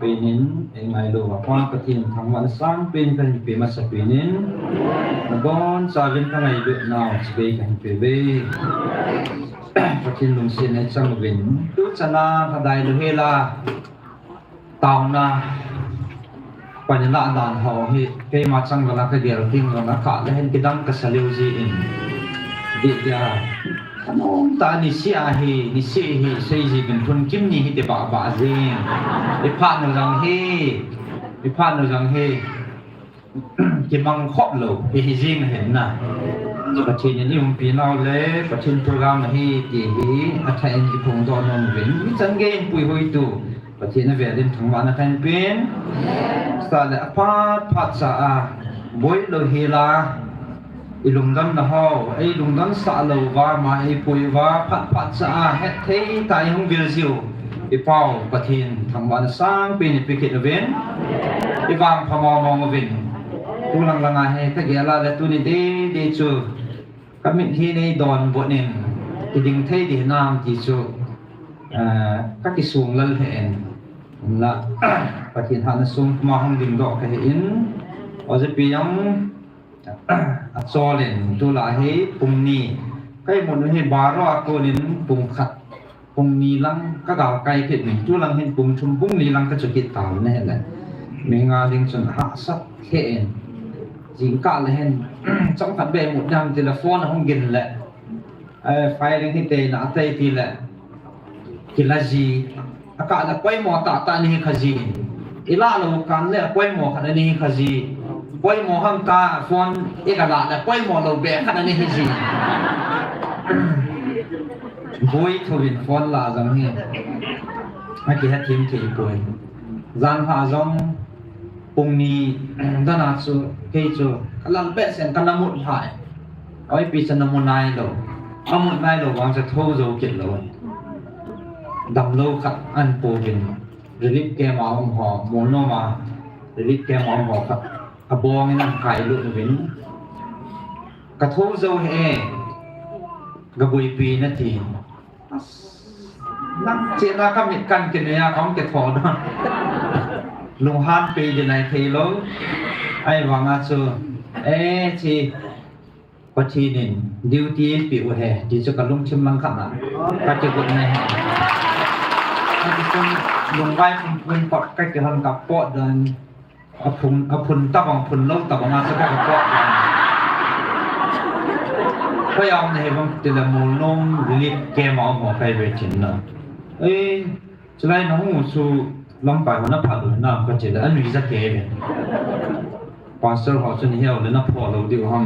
penin engai lo apa katin thangwan sang pen kan pe masa penin bon savin kan ai be now space kan pe be katin lung sin ai chang win tu chana thadai lo hela tau na panila dan ho hi ke ma chang la ka der ting la ka le hen kidang ka saliu ji in di dia ta ni sia hi ni si hi sei ji bin thun kim ni hi te ba ba jing i pha no jang he ki mang khop lo hi jing hen naปัจจัยนี้ผมปีนเอาเลยปัจจัยโปรแกรมนี้ที่อาจารย์ที่ผมตอนนั้นเป็นวิจัยเก่งปุยหุยตัวปัจจัยนั้นเวลินทั้งวันอาจารย์เป็นสาระพัดสะบอยโลหิลาอีลุงดันนะฮะไอ้ลุงดันสาโลวามาไอ้ปุยว่าพัดสะเฮ็ดให้ตายหงวิลซิวอีเป้าปัจจัยทั้งวันสร้างเป็นพิกิตเวนอีวางพมมองเวนตัวหลังๆให้ถ้าเกี่ยวกับตัวนี้ดีจูก็มีที่ในดอนบทหนึ่งที่ดึงเทดีน้ำที่จูก็ที่สูงเล่นเห็นละปฏิทานสูงมาห้องดึงดอกก็เห็นอาจจะเป็นยังอัดซอเลนตัวละให้ปุ่มนี้ก็ให้หมดให้บาร์ว่าตัวนี้ปุ่มขัดปุ่มนี้ลังก็ดาวไกลเกิดหนึ่งตัวลังเห็นปุ่มชุมปุ่มนี้ลังก็จะกิดตามนี่แหละมีงานดึงจนหาสักเห็นจิงกะเลยเห็นสำคัญแบบหมดยามเทเลโฟนห้องกินแหละไฟเรื่องที่เตะหน้าเตะทีแหละกินละจีอากาศละป่วยหมอตานี่ขจีอีล่าเราการเลยป่วยหมอขนาดนี้ขจีป่วยหมอห้ามตาฟอนเอกลักษณ์ละป่วยหมอเราแบกขนาดนี้ขจีป่วยทวินฟอนลาจังเฮียเมื่อกี้ให้ทีมที่ป่วยจานหาจงปุ่งนี้ด้านหน้าจูเกจูกำลังเป๊ะเสียงกำลังมุดหายเอาไอ้ปีศาจน้ำมันนายเราเอามุดนายเราวางจะโทษเราเกิดเราดำโลกัดอันปูบินรีบแกมาหงหอโมโนมารีบแกมาหงหอครับกระบองนั่งไก่ลุกวินกระโทษเราเอกระบุยปีนาทีนักเจนาขมิดกันกินเนี่ยเขาจะถอดลุงฮันปีอยู่ในทีโลไอ้วังอาซูที่ปัจจุบันดิวตี้ปีอุเฮที่จะกับลุงชิมลังขันอ่ะปัจจุบันในปัจจุบันลุงไว้เป็นปอดใกล้กันกับปอดเดินเอาพุนตะบังพุนโลตะบังอาสักกับปอดพยายามในบางทีละมูลนมรีบแกมเอาหัวไปเวจินนะจะได้น้องมูสูลำไปหัวหน้าผาหรือหน้าก็จะได้อันนี้จะเก็บปอนเซอร์เขาจะนี่เอาเลยนะพอเราดีกว่าห้อง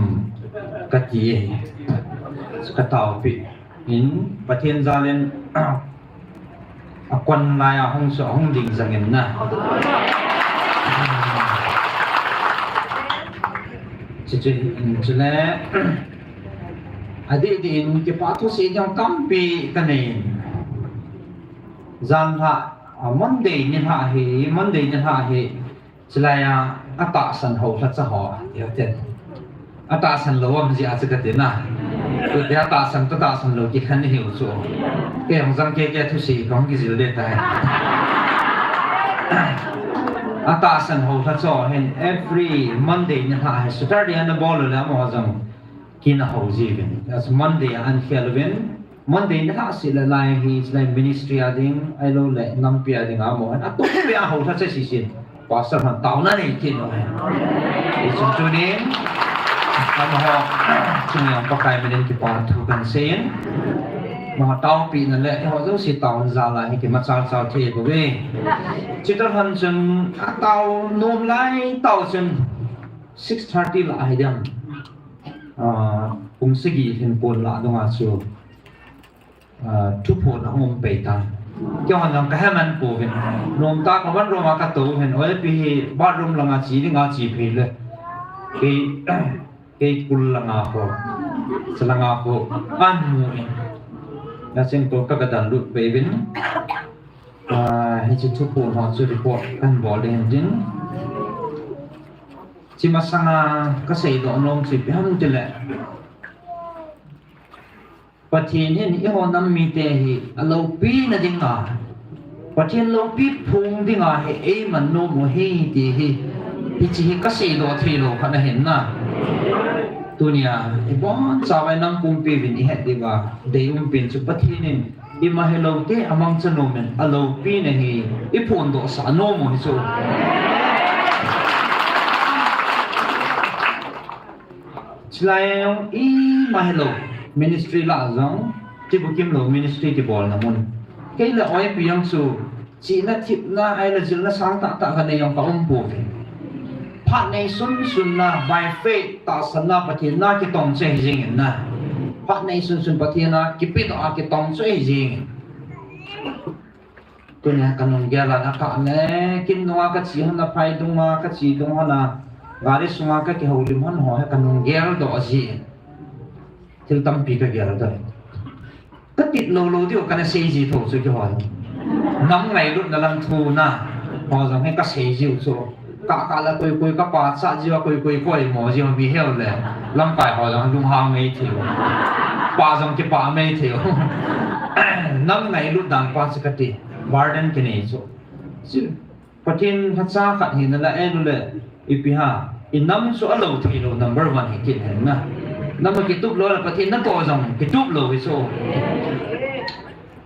กะจีกระเต่าปีหินประเทศซาเลนควันลายห้องสองห้องดิ่งสังเงินนะจะแล้วอดีตอินที่ปัจจุบันยังตั้มปีกันเองจันทร์มันเดียนหาเหจะแล้วอัตตาสันโหทัศหอเดี๋ยวเจ็ดอัตตาสันโลว่ามันจะอาจจะเกิดนะตัวเดียตาสันตัวตาสันโลกี่ขันหิวโซ่แกของสังเกตแกทุสีของกิจเดชได้อัตตาสันโหทัศหอเห็น every Monday เนี่ยฮะ Saturday อันนั้นบอลเลยแล้วมั้งจังกินอาหารจีบิน as Monday อันเขียนเลยMonday นะฮะสิละลายฮีสิละ ministry อะดิ้งไอ้โลเล่น้ำเปียดิ้งอาโมอันตัวเปียอาหูทัศน์สิสิภาษาพันธุ์ตาวนั่นเองกินเลยอีสุดจุดนี้ทำให้ช่วงนี้ปากไก่ไม่ได้ที่ปาถูกกันเสียนมาตาวปีนั่นแหละที่เขาต้องสิตาวซาลาให้กินมาซาลเทียบไปจิตตพันจนตาวนุ่มไล่ตาวจน6:30ละไอ้เดียมปุ่มสกีเห็นปนละตรงอาชูทุกคนห้องไปตันเจ้าหันหลังก็ให้มันปูเป็นลมตาของวันโรมากระตูเห็นโอ้ยปีบ้านลมหลังอาจีนี่งาจีเพลเลยเกกุลหลังอาโคสลังอาโคอันมูเองแล้วเส้นตัวก็กระดันลุดไปเป็นให้ชุดทุกคนหอสุริพอกันบอลเลยจริงจิมาสังก็ใส่ดอกนมสิบห้าจุดแหละประเทศนี้อีหอน้ำมีแต่เราปีนั่นจริงอ่ะ ประเทศเราพิพุงที่งาเฮ้มันโนโมเฮตีฮิจิฮิก็สี่โลทีโลขนาดเห็นนะตัวเนี้ยบ้านสาวนั่งกุมปีวินอีเฮดีว่าเดี๋ยวเป็นสุปฏินินอีมาเฮโลเตอมังจะโนมันอโลปีนี่ฮีอีพูนโดสานโนโมฮิโซฉลายอีมาเฮโลมินิสทรีละจังที่บุกิมโลมินิสทรีที่บอลนะมุนแค่ละอ้อยปียังสูจีน่าทิพน่าไอ้ละจิลน่าสังตะกันในยังปะอุ้มปูพันในสุนนะใบเฟตตาสนาปฏินาคิดตองเจริงนะพันในสุนปฏินาคิดปิดอาคิดตองเจริงตัวนี้กันนงเกล้านะกันเนี่ยกินนัวกัจีฮันนะไปดงมากัจีดงฮันนะกาลิสมากัที่เขาลิมฮันหัวให้กันนงเกล้าดอกจีที่ตั้มปีกเกล้าได้ก็ติดโลที่ว่ากันเสียจีถูกสุดยอดน้ำไงรุ่นนั่นทูนะพอจะให้ก็เสียจีสุดกะละคุยก็ปาสะจีว่าคุยหมอจีว่ามีเหี้ยวเลยลำไปพอจะลุงหางไม่เที่ยวปาจังที่ปาไม่เที่ยวน้ำไงรุ่นดังปาสกัดที่บาร์เดนกันเองสุดประเทศพัชชาขัดหินนั่นแหละดูเลยอีพีห้าอินน้ำสุดอโลที่โล number one ให้กินเห็นนะน้ำมันกินทุบโลแล้วประเทศนั่นก็จังกินทุบโลวิโซ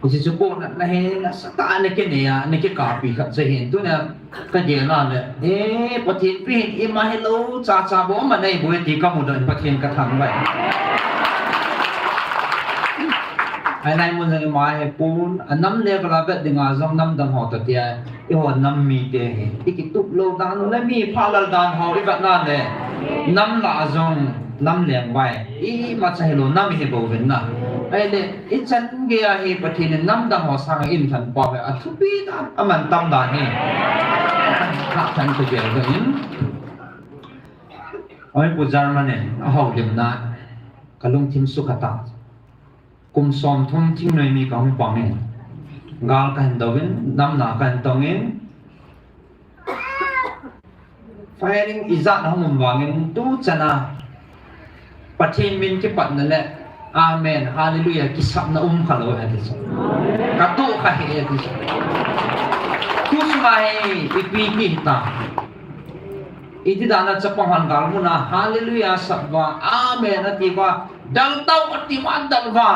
คุณจะพูดนะเห็นสตาร์นี่แค่เนี่ยนี่แค่กาปีครับจะเห็นตัวเนี่ยก็เยอะนั่นเลยประเทศพี่อิมาให้รู้จ่าบอกมันในบุญที่ก็มุดในประเทศกระทำไว้ไอ้นายมันจะมาให้ปูนอันน้ำเลี้ยกระเบิดดึงอาจงน้ำดังหอตเตียอีหัวน้ำมีเตะอีกิตุบโลดังแล้วมีพาลดังหออีแบบนั้นเลยน้ำละจงน้ำเลี้ยงไว้อีมาใช้โลน้ำมีให้บ่เป็นนะไอ้เนี่ยอีฉันเกียร์ให้ประเทศน้ำดังหอสังอินทันปอบไปอัทุบีดามันตั้มด่านนี่พระท่านก็เกี่ยวกับอินไอ้ผู้จารมันเนี่ยเอาเดี๋ยวนะกลุงทิมสุขตากุมสอมทุ่งทิ้งเลยมีกองปังเองกาลกันดวินน้ำหนากันตองเองไฟริงอิจฉาหงุมวางเองตู้จันนะประเทศมินที่ปัดนั่นแหละอาเมนฮาเลลูยากิสับนะขลุ่ยดิฉันกระตุกให้ดิฉันคุสมาให้อีปีกิตาอีที่ด้านนั้นจะพังกาลมุนะฮาเลลูยาสับว่าอาเมนนะที่ว่าดังเต้าอธิมันดัลว่า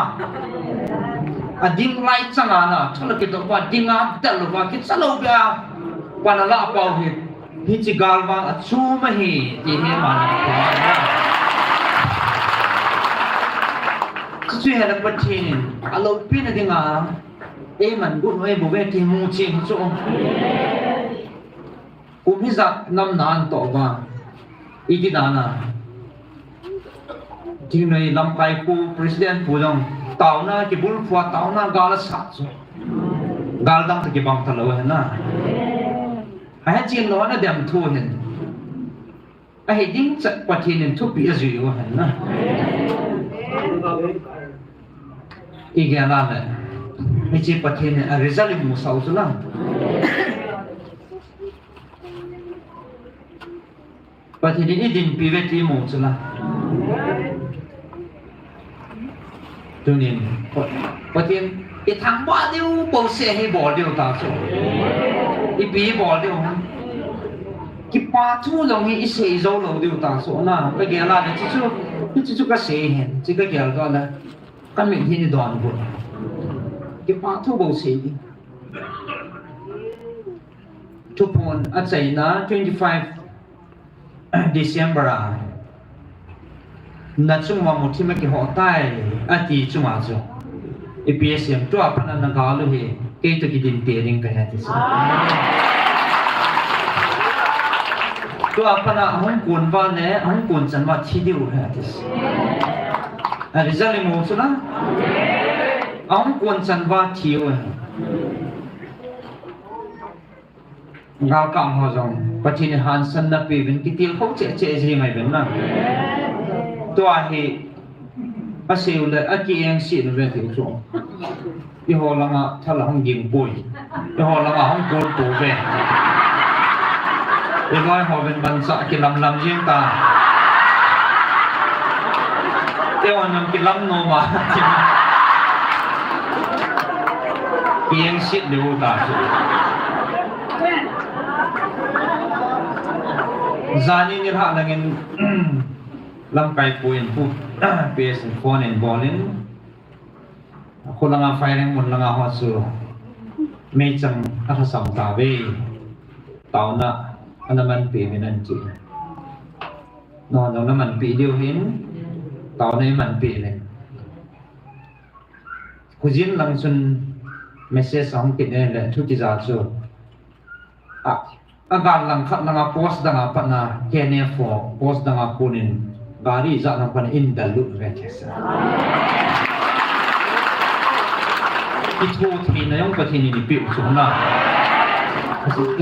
ดิ่งไล่จังอ่ะนะทุกคนคิดว่าดิ่งอ่ะดัลว่าคิดสโลกอ่ะวันละเปล่าฮิจิกาลว่าชูมาฮีที่เฮมันช่วยให้เราประเทศอารมณ์ปีนดิ่งอ่ะมันกุนไว้บุเวทีมูจิงโจกุมิจักน้ำนานต่อว่าอีที่ด้านน่ะที่ในลำไก่ปูประธานผู้จงเต่าหน้าที่บุลฟัวเต่าหน้ากาลสัตว์กาลดังตะกี้บังทะเลเห็นนะไอ้จีนล้อน่ะเดี๋ยวทั่วเห็นไอ้ดิ้งจักประเทศนึงทุกปีจะอยู่เห็นนะอีกอย่างนั้นไอ้จีนประเทศนึงอะไรจะเลี้ยงมุสลิมประเทศนี้ดินปีเวทีมุสลิมตัวนี้ประเทศอีทางบ้านเดียวบ่เสียให้บ่เดียวตาโซอีปีบ่เดียวกิปาทูลงอีเสียโซลงเดียวตาโซนะไปเกี่ยวอะไรที่จู่ก็เสียเห็นที่ก็เกี่ยวกับอะไรก็ไม่เห็นดอนบุญกิปาทูบ่เสียทุกคนอาจารย์นะ25 Decemberนั่นช่วงวันมุทิมากี่หัวใต้อาทิตย์ช่วงอาจจะEPSM ตัวพันนักการเลยเกี่ยวกับดินเตียงกันที่สุดตัวพันห้องกุนว่าเนี่ยห้องกุนจันว่าที่เดียวกันที่สุดอะไรจะเลี้ยงมุสลิมห้องกุนจันว่าที่เดียวกาลกางหัวจงปัจจุบันฮันสันนับปีเป็นกิติลเขาเจ๊ยังไงเป็นนะตัวเหตุอาศัยเลยอาเกียงสิ่งเรื่องที่ส่งยี่ห้อละถ้าเราห้องยิงปุยยี่ห้อละห้องโกนปูเว่ยี่ห้อห้องเป็นบรรษกิลำเยี่ยงตาเดี๋ยววันนึงกิลำโนมา kiêng xiết đều ta rồi gia đình như thế là nghe làm cái point put base phone and bowlingคนละงาไฟแรงหมดละงาหัวสูไม่จังอัศสัมตาเวตาวน่ะอันนั้นมันปีไม่นั่นจีนอนตรงนั้นมันปีเดียวเห็นตาวนี้มันปีเลยคุจินหลังสุนเมสเซจสองกิจเนี่ยแหละทุกที่จะสู้อาการหลังขัดหลังโพสต์ดังปัญหาแค่เนี่ยฟอโพสต์ดังปูนินบารีจะนำปัญหาอินดัลลุเวทเสที่ทูทีนายองปฏินิปิวสุนนะ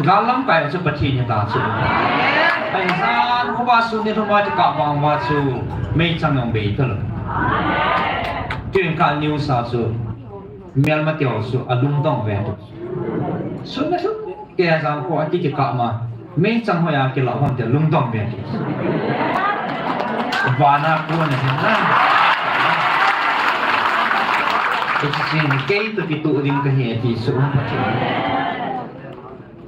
การล้ำไปจะปฏินิตาสุนไอ้ซานเขาว่าสุนเนี่ยทำไมจะกลับวางว่าสุไม่จังยองเบยตลอดจึงการนิวซาสุเมียลมาเตียวสุอลุงต้องเวทสุนนะสุแกซานเขาที่จะกลับมาไม่จังหัวยาเกี่ยวกับความจะลุงต้องเวทวานากูเนี่ยเห็นไหมIsin kay to pituring kahiti so patin.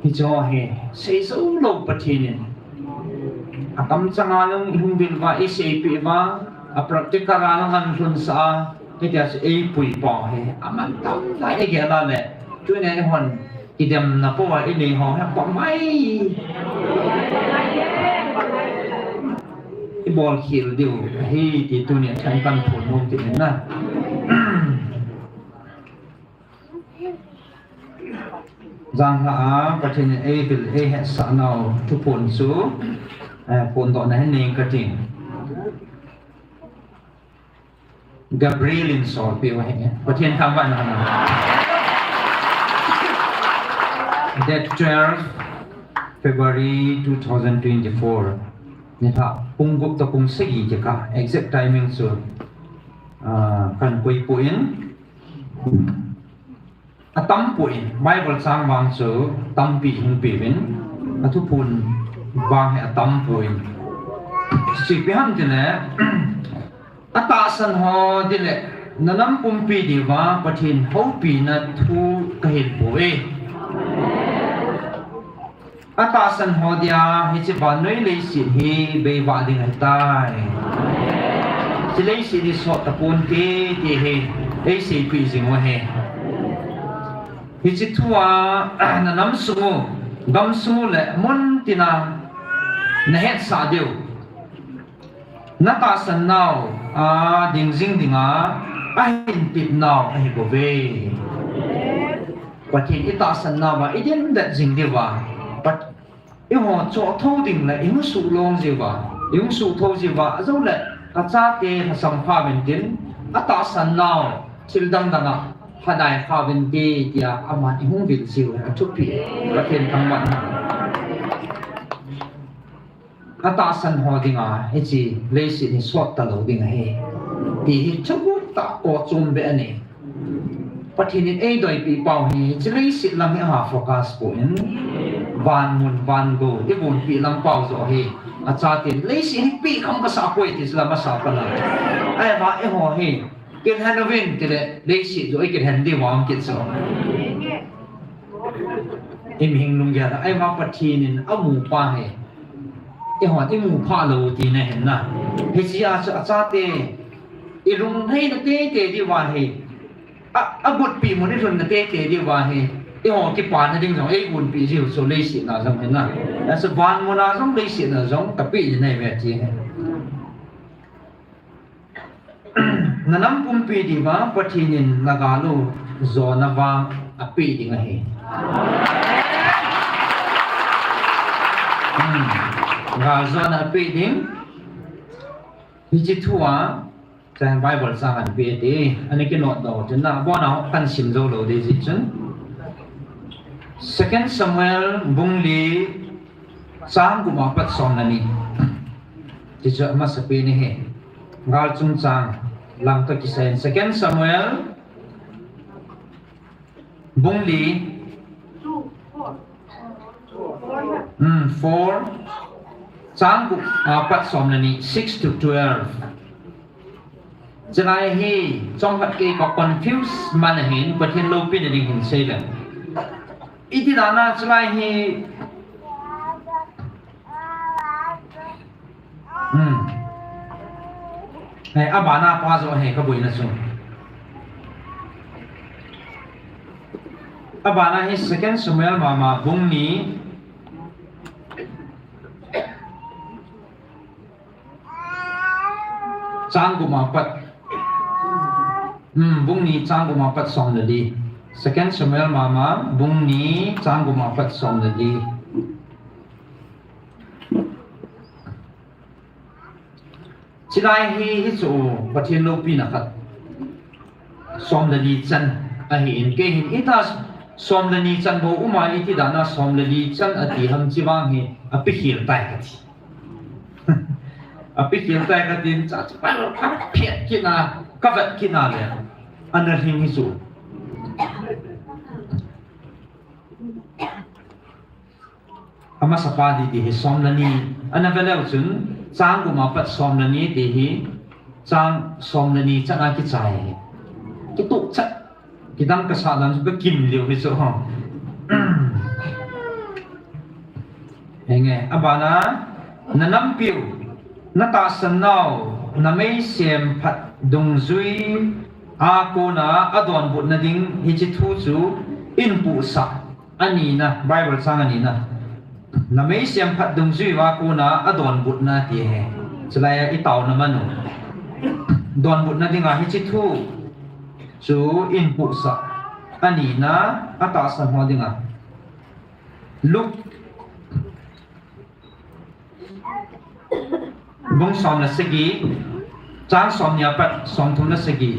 Hijo he say so low patinin. Akam sangalong ihumbil ba isapi ba a praktikara ng ansun sa kaya sa pui pa he aman tam la egela le tuine hon idem na po wa ini ho ha pa mai ibol khil diu he ti tunia chan kan phun mong ti na giang hạ có thể ai bị ai hết sợ nào chụp phun số phun tọt này nên cái gì Gabriel in sort biểu hiện có thể tham vận nào that 12 February 2024 นี่ท่าปุ่งกุบตะปุ่งสี่จะค่ะ exact timing ส่วนกันคุยปุ่นตั้มปุ่นไม่บริษัทวางสูตั้มปีหิงปีวินทุกปุ่นวางให้ตั้มปุ่นสิบปีหันจีเน่ตาสันหอดีเลยนั่นน้ำปุ่มปีดีว่าประเทศเขาปีนั้นทุกกระเห็นปุ่ยตาสันหอดีอาให้เจ้าบ้านน้อยเลยสิให้ใบว่าดิ่งให้ตายจะเลยสิที่สอดตะปุ่นที่ให้ไอ้สิปีสิงว่าให้ฮิจิทัวนั่นน้ำสูงดำสูงเลยมุนตินาเนื้อสาเดียวนักสันนาวดิ่งซิงดิ่งไอ้ปิดนาวไอ้โบเวประเทศอิตาสันนาวไอ้เด่นเด็ดซิงเดียวปัดอีหัวโจทย์ดิ่งเลยอีหัวสูลงสิวะอีหัวสูทงสิวะเจ้าเลยกระจายเตะสัมภาระดินอิตาสันนาวชิลดังดังพนัยข้าเป็นดีเดียอามันอีหุ่งบิดซิวทุกปีประเทศทั้งวันอาตาสันหอดิ่งเฮจีเลยสิที่สวดตลอดดิ่งเฮปีชุบตะโกจุ่มเบอเนี่ยประเทศนี้โดยปีเป่าเฮจะเลยสิลังให้หาโฟกัสปุ่นวันมุนวันโกที่บุญปีลังเป่าโซเฮอาจารย์เลยสิให้ปีคำภาษาคุยที่สลามาสากันเลยไอ้บ้าไอ้หัวเฮกินฮันโนวินที่เลยสิโดยกินฮันดีวางกินสองไอ้มิงลุงยาไอ้บ้าประเทศนี้เอาหมู่ป่าเฮไอ้หัวที่หมู่ป่าเราที่ไหนเห็นนะเฮจิอาจารย์ไอ้ลุงให้นักเตะดีว่าเฮบุตรปีมันนี่ส่วนนักเตะดีว่าเฮไอ้หัวที่ป่านนั่นจริงๆไอ้บุญปีที่สุดเลยสินะสมัยนั้นแต่สวรรค์มันน่าสงเลยสินะสงกับปีในเวทีนั่นน้ำปุ่มปีดีว่าปฏิญินนักการลูโซนว่าปีดีไงงานโซนปีดิ้งฮิจิทัวจะให้ไบเบิลสร้างกันปีดีอันนี้ก็โน้ตดอกจนน่าบ้านเรากันชิมโจโลดีจิจัน Second Samuel บุงลีสามกุมาปัดสองนั่นนี่ที่จะมาสปีนี่งานจุนจางหลังจากที่เซ็น Second Samuel บุงลี4 สามกุมาปัดสองนั่นนี่6 to 12 จะไงให้จงหัดเกี่ยวกับ confuse มันเห็นประเทศโลกเป็นอะไรหินเสียอีที่ด้านนั้นจะไงให้ให้อาบานาป้าจะให้ขบวนนั้นส่งอาบานาให้ second Samuel มาบุ้งนี้จางกุมาปัดบุ้งนี้จางกุมาปัดสองนาที second Samuel มาบุ้งนี้จางกุมาปัดสองนาทีที่ได้ให้สู่ประเทศโลกปีนะครับสองนาทีจันเห็นเก่งอีท่าสองนาทีจันบอกมาอีที่ด้านนั้นสองนาทีจันอดีตทำจีวังให้อภิเขียนไปกันทีอภิเขียนไปกันทีจะไปเราพักเพียรกินนะก็แบบกินอะไรอันนั้นให้สู่อามาสปาดีที่สองนาทีอันนั้นเป็นแล้วจึงจางกุมาปัดสองนาทีที่จางสองนาทีจะอากิจใจกิตุจัดกิดังกษัตริย์นั้นก็กินเลี้ยวไปสุดห้องเห็นไงอาบานะนั่นน้ำปิวนั่นตาสนาวนั่นไม่เสียมผัดดงซุยอาโกนาอดอนบุตรนั่นดิ้งฮิจิทูจูอินปุสักอันนี้นะไบเบิลสร้างอันนี้นะนั่นไม่เสียมผัดดงซุยอาโกนาอดอนบุตรนั่นที่เหรอจะไล่อีเต่านั่นมันดอนบุตรนั่นดิ้งฮิจิทูจูอินปุสักอันนี้นะอาตาสันหัวดิ้งลุกบุ้งสอมนัสกีจางสอมยาปัดสอมทุมนัสกี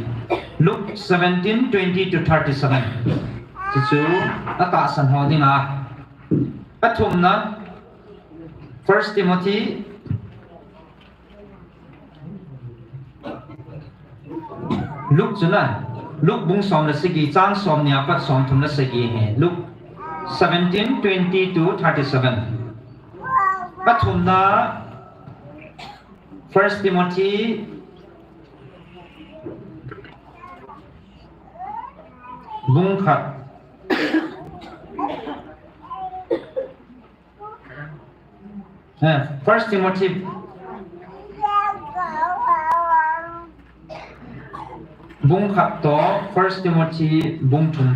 ลุก17:20 to 37จู่ๆอาตาสันหัวดิ้งอัทุมนะ First Timothyลุกจุนะลุกบุ้งสอมนัสกีจางสอมยาปัดสอมทุมนัสกีเหลุก17:20 to 37อัทุมนะ First Timothy buông khật First Timothy buông khật to First Timothy buông thùng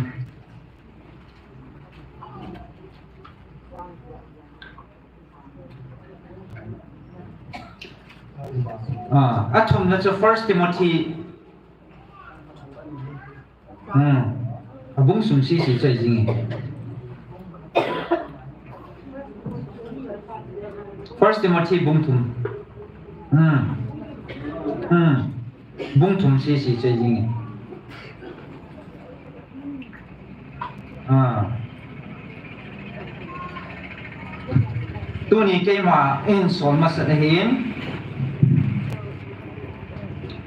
atom na sa First Timothy abong sumsi si sa jingi First Timothy bung thum bung thum si sa jingi tu ni kay ma in sol masadahin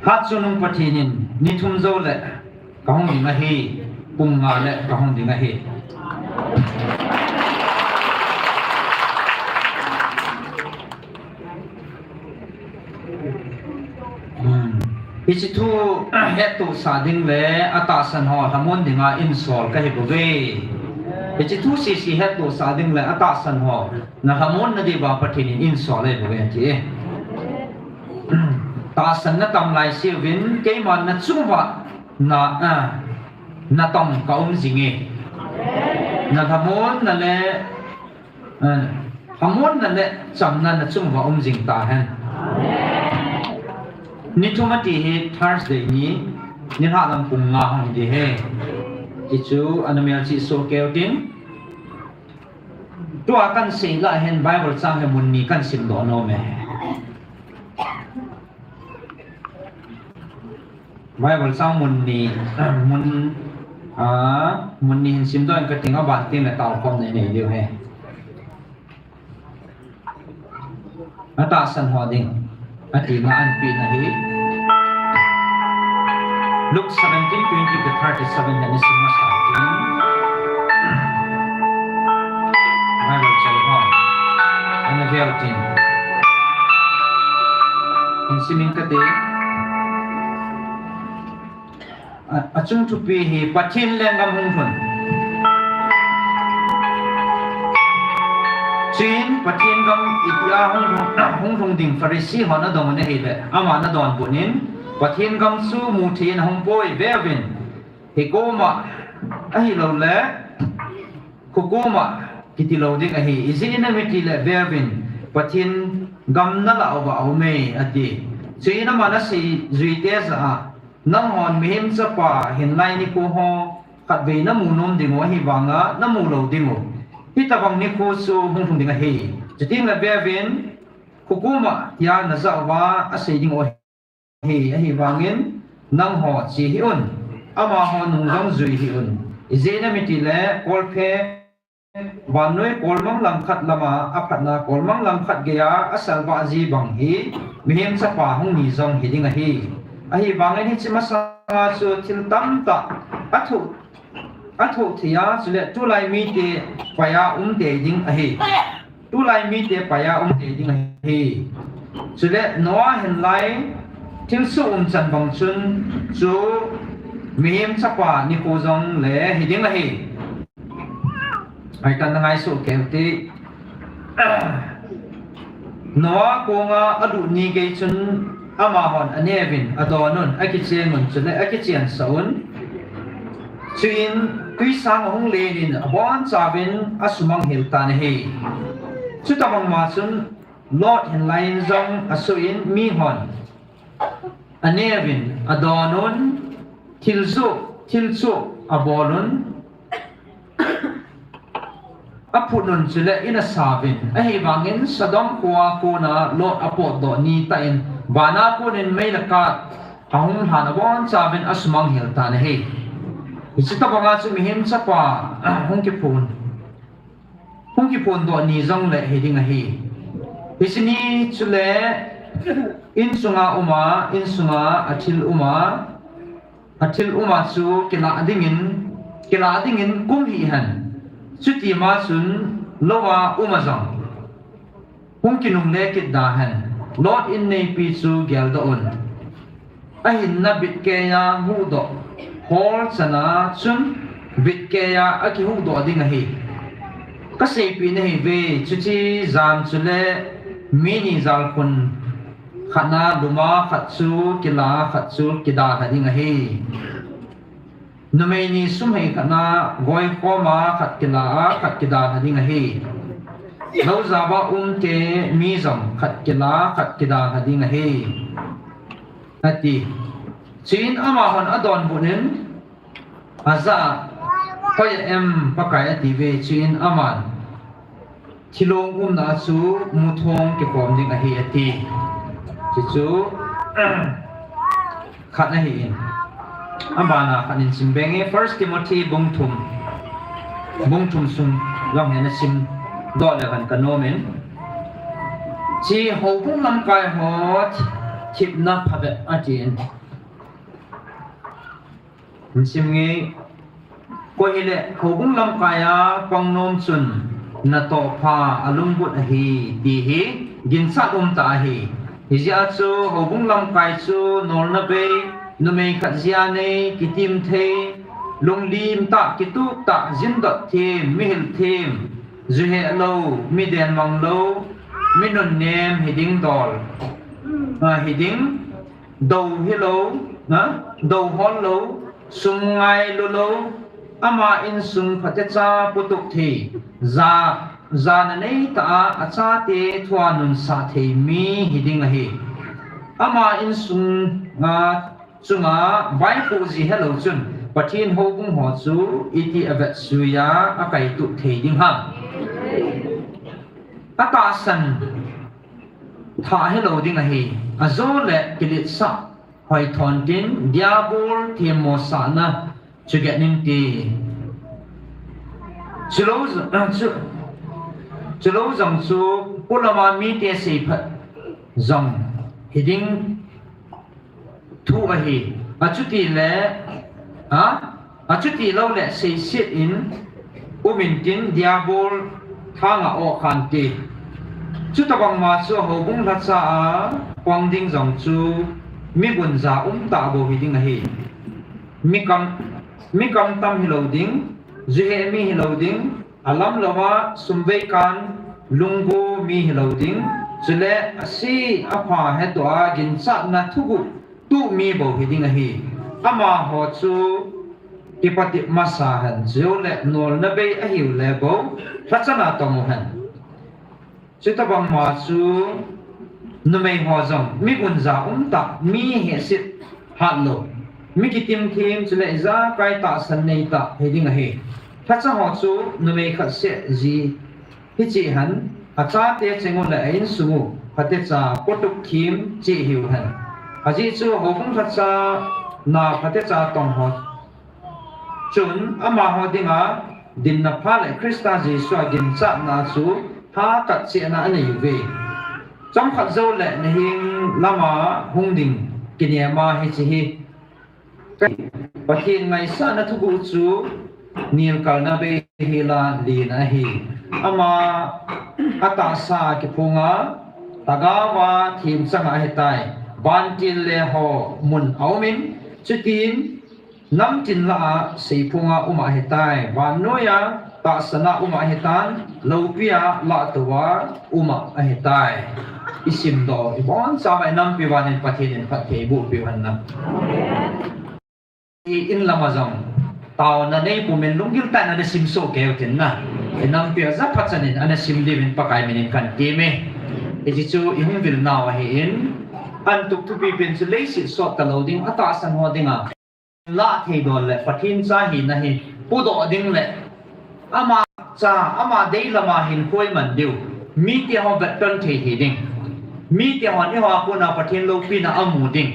hát sunung patinin ni thum zo le kahong di ngahi pung nga le kahong di ngahi ichitu hetu sading le atasan ho hamon dinga insol ka hiboge ichitu si hetu sading le atasan ho na hamon na di ba patinin insol le boge ti ta san na tam lai si vin ke man na chuwa na tom ka jinge na hamon na le cham na chuwa jing ta han ni thumati he Thursday ni ha lam pung nga hang di he ki chu anamel chi so keltin to akan sei la hen Bible sang he mun ni kan sim do no me Bible sang mun ni mun ni sim do ka tinga ban tin la taw kom nei nei liu he ata san ho ding ati ma an pi na hi Luke 17:20 to 37 na nisim ma sa atin Bible say ho ana veltin in siming kate chung chu pi hi pathin leng gam hung thun chin pathin gam itia hung thung ding Pharisee hona dong ne hi le ama na don bunin pathin gam su mu thin hung poi vevin hi ko ma a hi lo le ko ma kiti lo ding a hi izina miti le vevin pathin gam na la wa au me ati chin ama na si zuite za nang hon mi him cha pa hin lai ni ko ho khat ve na mu nom ding wa hi wanga na mu lo ding o hi ta bang ni ko su hung thung ding a hi chiting la vevin kukuma ya na za wa a sei ding o hi a hi wangin nang ho chi hi un ama ho nung jong zui hi un izena miti le kol phe wanoi kolmang lam khat lama aphat na kolmang lam khat ge ya asal ba ji bang hi mi him cha pa hung ni jong hi ding a hi wangin hi chi ma sa chu thil tam ta athu thia chule tu lai mi te paya te ding a hi tu lai mi te paya te ding a hi chule noa hen lai thil su chan bang chun chu mi him cha pa ni ko jong le hi ding a hi ai tan ngai su ke ti noa ko nga adu ni ge chun ama hon anevin adonun akichen chule akichen saun chin kui sang hong lenin abon chavin asumang hiltan he chutamang ma chun lot hen line zong asuin mi hon anevin adonun thilzu abolun apunun chule ina savin ahi wangin sadom kwa kona lot apot do ni tain bana kunin mailaka ahum han abon chavin asumang hiltan he isita banga chu mi him chapa hongki phun do ni jong le heding a hi isini chule in sunga athil uma chu kila dingin kum hi han chuti ma chun lowa uma jong hongki nung le kit da han lot in nei pi chu gel do on a hin na bit ke ya hu do hol chana chun bit ke ya aki hu do ding a hi ka sei pi nei ve chuchi zam chule mini zal kun khana duma khatsu kila khatsu kida ding a hi numei ni sum hei khana goi khoma khat kila khat kida ding a hi lo zawa te mi zam khat kila khat kida ding a hi ati chin ama hon adon bunin aza koi em pakai ati ve chin aman thilong na chu muthong ke pom ding a hi ati chu khat na hi ambana khanin simbenge 1 Timothy bungthum sum long hena sim do le kan kanomen chi hobung lam kai hot chip na phabe atin simnge ko ile hobung lam kaya pangnom chun na to pha alum but hi di hi ginsa ta hi hizia chu hobung lam kai chu nor na be numei khazia ne kitim the lunglim ta kitu ta jindot them mihil them zuhe lo miden mang lo minun nem hiding dol hiding do hello na do hol lo sungai lo ama in sung phatecha putuk the za na nei ta acha te thuanun sa the mi hiding a hi ama in sung chunga vai pu ji hello chun pathin hobung ho chu iti avat suya akai tu the ding ha ata san tha hello ding a hi azole kilit sa hoi thon tin diabol themo sa na chuget ning ti chilo zang chu ulama mi te se phat zang hiding thu a hi achuti lo le se sit in umin tin diabol thanga o khan ti chutabang ma chu hobung la cha a kwang ding jong chu mi gun za ta bo hi ding a hi mi kam tam hiloding juhe mi hiloding alam lama sumvei kan lungu mi hiloding chule asi apa he to a gin sa na thugu tu mi bo hiding a hi ama ho chu tipati masa han jole nol na be a hiu le bo rachana tong han chita bang ma chu numei ho jong mi unza ta mi he sit hat lo mi kitim kim chule za kai ta san nei ta hiding a hi racha ho chu numei khat se ji hi chi han acha te chengon la ain sumu phate cha potuk kim chi hiu han aji chu hokung racha na phate cha tong ho chun ama ho dinga din na phale krista ji swa gin cha na chu ha kat che na ani ve trong khat zo le na hing lama hung ding kinyama hi chi hi pathin ngai sa na thu gu chu nil kal na be hi la li na hi ama ata sa ki phunga tagawa thim changa hetai ban tin le ho mun aumin chutin nam tin la sei phunga uma hetai ban noya ta sana uma hetan lopia la towa uma hetai isim do ibon sa mai nam pi wanin pathin pathe bu pi wan na in lamazong tao na nei pumen lungil ta na simso keu tin na enam pia za phachanin ana simdivin pakai minin kan keme ejichu ihung vil naw hi in an tuk tu pi pin chu leisi so ta loading ata san ho dinga la thei dol le pathin cha hi na hi pudo ding le ama cha ama dei lama hin koi man diu mi ti ho vet ton thei hi ding mi ti ho ni ho ku na pathin lo pi na amu ding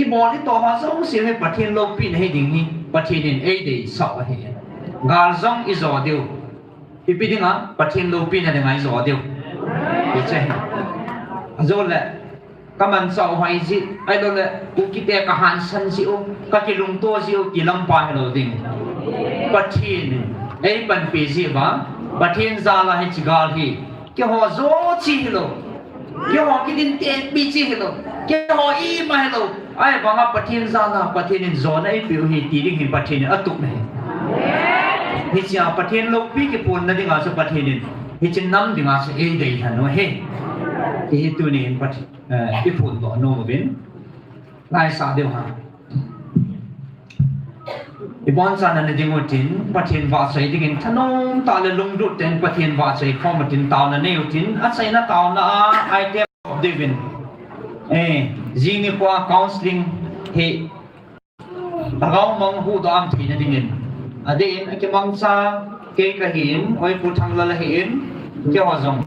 i bo ni to ha so si he pathin lo pi na hi ding hi pathin in ei dei so hi gal zong i zo diu ipidinga pathin lo pi na de ngai zo diu che zo le kaman sa hoi ji ai do le u ki te ka han san ji o ka ki lung to ji o ki lam pa lo ding pathin ei ban pi ji ba pathin za la hi chigal hi ki ho zo chi lo ki ho ki din te pi chi lo ki ho i ma lo ai ba nga pathin za na pathin in zo na i pi hi ti ding hi pathin atuk ne hi chia pathin lo pi ki pon na dinga so pathin in hi chin nam dinga so ei dei han no he hi tu ni in pathin i pon do no bin lai sa deu ha ibon sa na dingutin pathin wa sai dingin thanong ta le lung du ten pathin wa sai khomatin taw na neutin a sai na taw na ai te divin jini kwa counseling he tagaw mong hu do am thi na dingin adin ke mangsa ke kahin oi puthang la hin ke wa jong